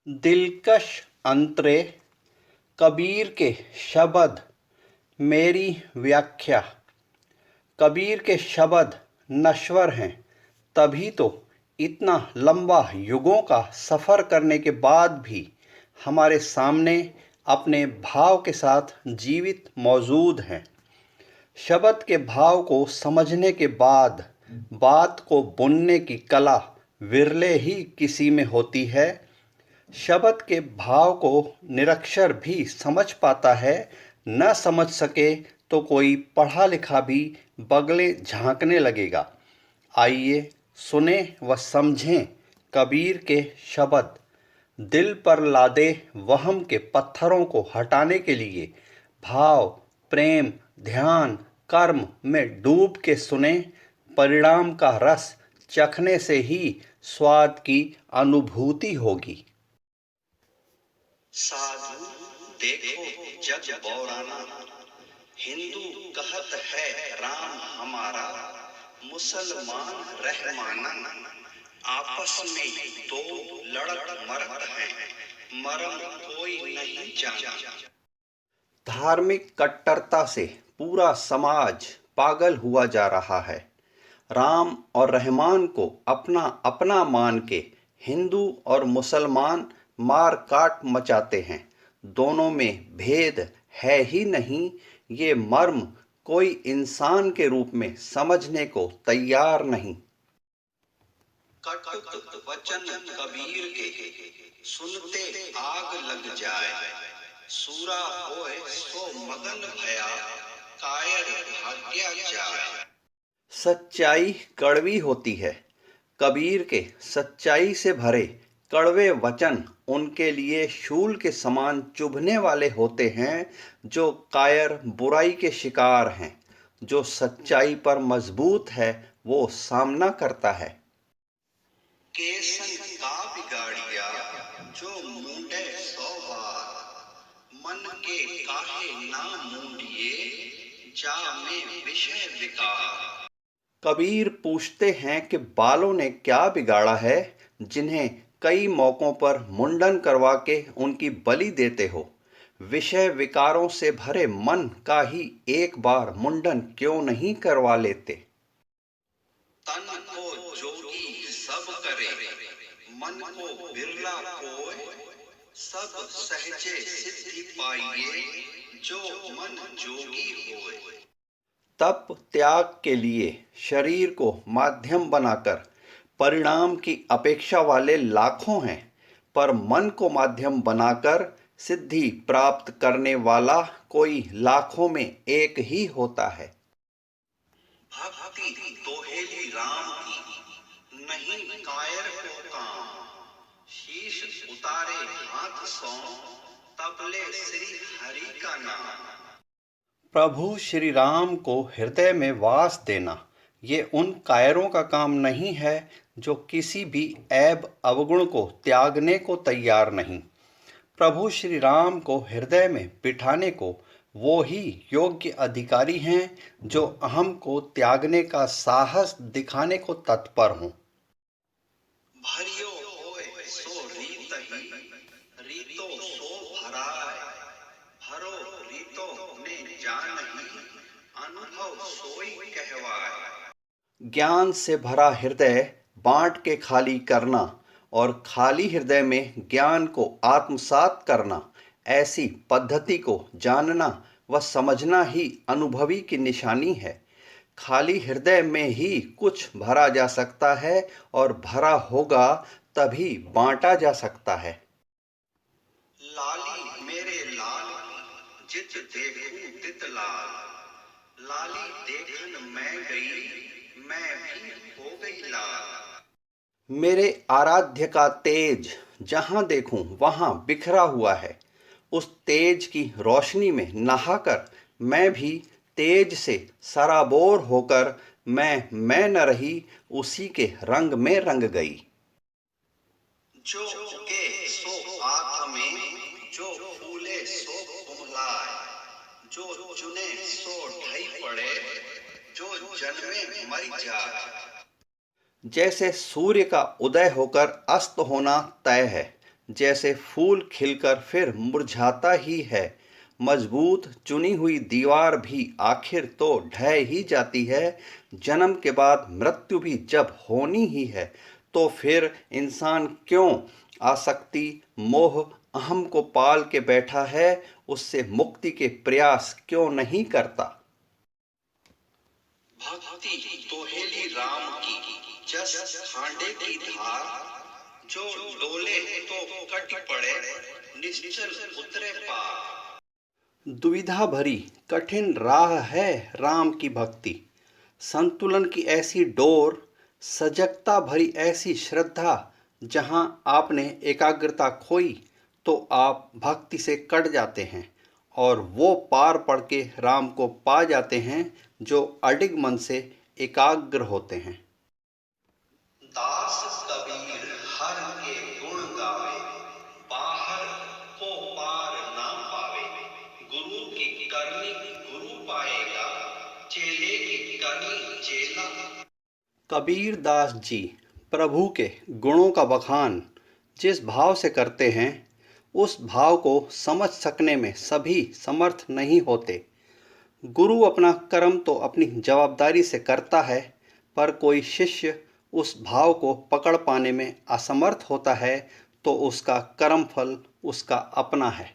दिलकश अंतरे कबीर के शब्द मेरी व्याख्या। कबीर के शब्द नश्वर हैं, तभी तो इतना लंबा युगों का सफ़र करने के बाद भी हमारे सामने अपने भाव के साथ जीवित मौजूद हैं। शब्द के भाव को समझने के बाद बात को बुनने की कला विरले ही किसी में होती है। शब्द के भाव को निरक्षर भी समझ पाता है, न समझ सके तो कोई पढ़ा लिखा भी बगले झांकने लगेगा। आइए सुने व समझें कबीर के शब्द। दिल पर लादे वहम के पत्थरों को हटाने के लिए भाव, प्रेम, ध्यान, कर्म में डूब के सुने। परिणाम का रस चखने से ही स्वाद की अनुभूति होगी। साधु देखो जग बौराना, हिंदू कहत है राम हमारा, मुसलमान रहमाना, आपस में दो लड़त मरत हैं, मरम कोई नहीं जाना। धार्मिक कट्टरता से पूरा समाज पागल हुआ जा रहा है। राम और रहमान को अपना अपना मान के हिंदू और मुसलमान मार काट मचाते हैं। दोनों में भेद है ही नहीं, ये मर्म कोई इंसान के रूप में समझने को तैयार नहीं। कटुक वचन कबीर के सुनते आग लग जाए, सूरा होए सो मगन भया, कायर भाग्या जाए। सच्चाई कड़वी होती है। कबीर के सच्चाई से भरे कड़वे वचन उनके लिए शूल के समान चुभने वाले होते हैं। जो कायर बुराई के शिकार हैं, जो सच्चाई पर मजबूत है, वो सामना करता है। केसन का बिगाड़िया जो मूंडे सौ बार, मन के काहे ना मूंडिए, जा में विषय विकार। कबीर पूछते हैं कि बालों ने क्या बिगाड़ा है, जिन्हें कई मौकों पर मुंडन करवा के उनकी बलि देते हो। विषय विकारों से भरे मन का ही एक बार मुंडन क्यों नहीं करवा लेते। तन को जोगी सब करे, मन को बिरला कोय, सब सहजे सिद्धि पाइए, जो मन जोगी होए। तप त्याग के लिए शरीर को माध्यम बनाकर परिणाम की अपेक्षा वाले लाखों हैं, पर मन को माध्यम बनाकर सिद्धि प्राप्त करने वाला कोई लाखों में एक ही होता है। भक्ति दोहेली राम की, नहीं कायर को काम, शीश उतारे हाथ सौ, तबले श्री हरि का नाम। प्रभु श्री राम को हृदय में वास देना, ये उन कायरों का काम नहीं है जो किसी भी ऐब अवगुण को त्यागने को तैयार नहीं। प्रभु श्री राम को हृदय में बिठाने को वो ही योग्य अधिकारी हैं जो अहम को त्यागने का साहस दिखाने को तत्पर हों। भरियो होए सो रीत ही, रीतो सो भराय, भरो रीतो ने जान ही, अनुभव सोई कहवाय। ज्ञान से भरा हृदय बांट के खाली करना और खाली हृदय में ज्ञान को आत्मसात करना, ऐसी पद्धति को जानना व समझना ही अनुभवी की निशानी है। खाली हृदय में ही कुछ भरा जा सकता है और भरा होगा तभी बांटा जा सकता है। लाली मेरे लाल, जित देखूं तित लाल, लाली देखन मैं गई, मैं भी हो गई लाल। मेरे आराध्य का तेज जहां देखूं वहां बिखरा हुआ है। उस तेज की रोशनी में नहाकर मैं भी तेज से सराबोर होकर मैं न रही, उसी के रंग में रंग गई। जो के सो आँख में, जो फूले सो कुमलाए, जो चुने सो ढई पड़े, जो जन्मे मर जाए। जैसे सूर्य का उदय होकर अस्त होना तय है, जैसे फूल खिलकर फिर मुरझाता ही है, मजबूत चुनी हुई दीवार भी आखिर तो ढह ही जाती है। जन्म के बाद मृत्यु भी जब होनी ही है, तो फिर इंसान क्यों आसक्ति, मोह, अहम को पाल के बैठा है, उससे मुक्ति के प्रयास क्यों नहीं करता। भक्ति तोहेली राम की, जस खांडे की धार, जो डोले तो कट पड़े, निश्चल उतरे पार। दुविधा भरी कठिन राह है राम की भक्ति, संतुलन की ऐसी डोर, सजगता भरी ऐसी श्रद्धा। जहाँ आपने एकाग्रता खोई, तो आप भक्ति से कट जाते हैं और वो पार पड़ के राम को पा जाते हैं जो अडिग मन से एकाग्र होते हैं। दास कबीर हर के गुण गावे, बाहर को पार ना पावे। गुरु की करनी गुरु पाएगा, चेले की करनी चेला। कबीर दास जी प्रभु के गुणों का बखान जिस भाव से करते हैं, उस भाव को समझ सकने में सभी समर्थ नहीं होते। गुरु अपना कर्म तो अपनी जवाबदारी से करता है, पर कोई शिष्य उस भाव को पकड़ पाने में असमर्थ होता है, तो उसका कर्म फल उसका अपना है।